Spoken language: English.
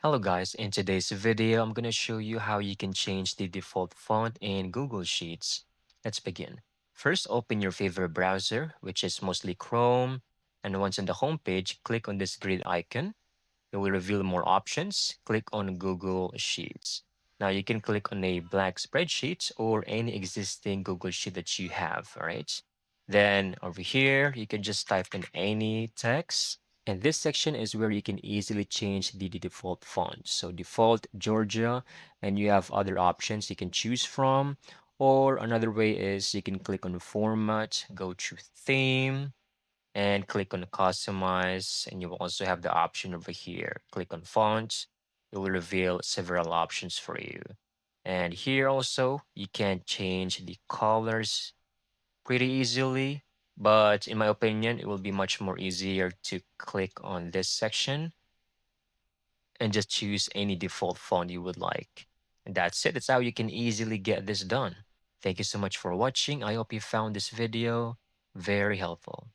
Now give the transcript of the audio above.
Hello guys, in today's video, I'm going to show you how you can change the default font in Google Sheets. Let's begin. First, open your favorite browser, which is mostly Chrome, and once on the home page, click on this grid icon. It will reveal more options. Click on Google Sheets. Now you can click on a blank spreadsheet or any existing Google Sheet that you have, all right? Then over here, you can just type in any text. And this section is where you can easily change the default font. So default Georgia, and you have other options you can choose from. Or another way is you can click on format, go to theme, and click on customize, and you will also have the option over here. Click on fonts. It will reveal several options for you. And here also you can change the colors pretty easily, but in my opinion it will be much more easier to click on this section and just choose any default font you would like. And that's it. That's how you can easily get this done. Thank you so much for watching. I hope you found this video very helpful.